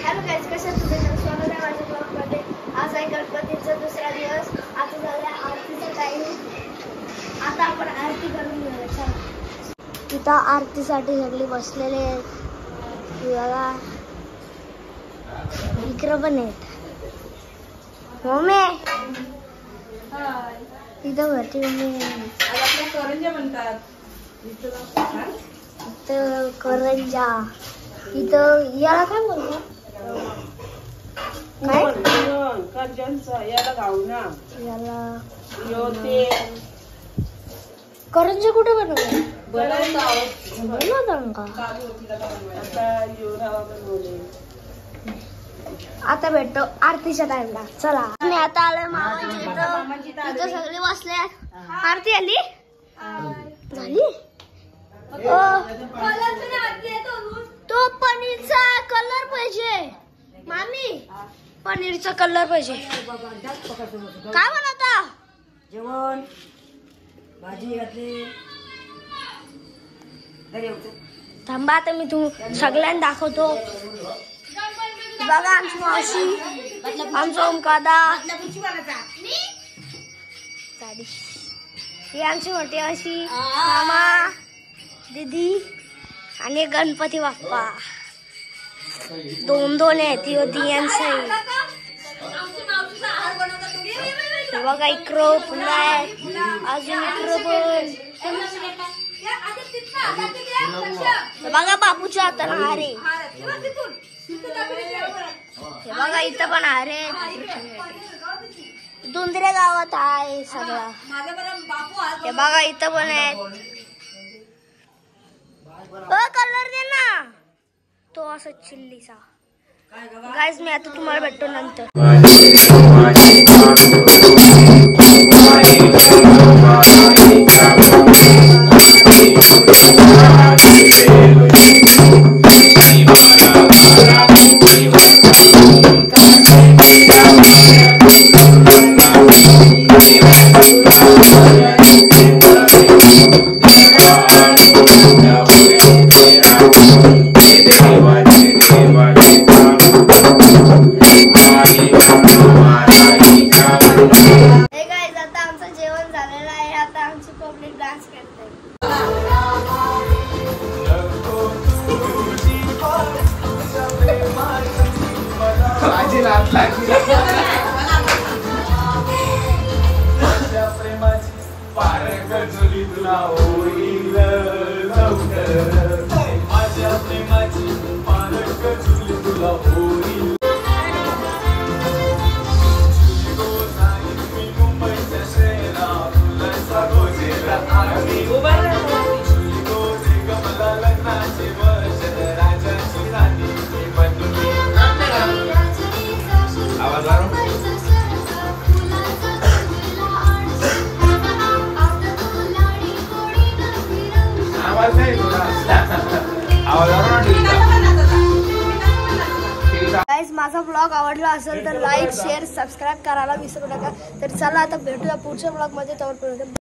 Hello guys, कशा तुम्ही? स्वागत आहे माझ्या ब्लॉगमध्ये। आज आहे गणपतीचा दुसरा दिवस। आता झाला आरतीचा टाइम। आता आपण आरती करून घेऊया। चला, इथं आरतीसाठी सगळे बसलेले आहेत। बघा, इकडे पण आहेत। मम्मी इथं वरती मम्मी करंजा म्हणतात। इथं करंजा, इथं याला काय बोलतात? काय करंजांचा याला गाऊ ना, याला करंजा कुठे बनवले? आता भेटतो आरतीच्या टाइमला। चला, मी आता आलोय मामाच्या इथं सगळे बसले। आरती आली झाली। तो पनीरचा कलर पाहिजे मामी, पनीरचा कलर पाहिजे। काय बनवता? जेवण भाजी घातली। थांबा, आता मी सगळ्यांना दाखवतो। बघा, आमची मावशी, आमचा ओमकादा, ही आमची मोठी मावशी, मामा, दीदी आणि गणपती बाप्पा। दोन आहेत, दियांचा। बघा, इकडं पुन्हा आहे, अजून इकडं पण। बघा, बापूच्या हाताला हार आहे। बघा, इथं पण हार आहे। दुंदरे गावात आहे सगळं। हे बघा, इथं पण आहे। कलर दे ना तो असा चिल्लीचा। गाइस, मी आता तुम्हाला भेटतो नंतर। डान्स करते। गाइस, माझा ब्लॉग आवडला असेल तर लाईक, शेअर, सबस्क्राईब करायला विसरू नका। तर चला, आता भेटूया पुढच्या ब्लॉग मध्ये। तोपर्यंत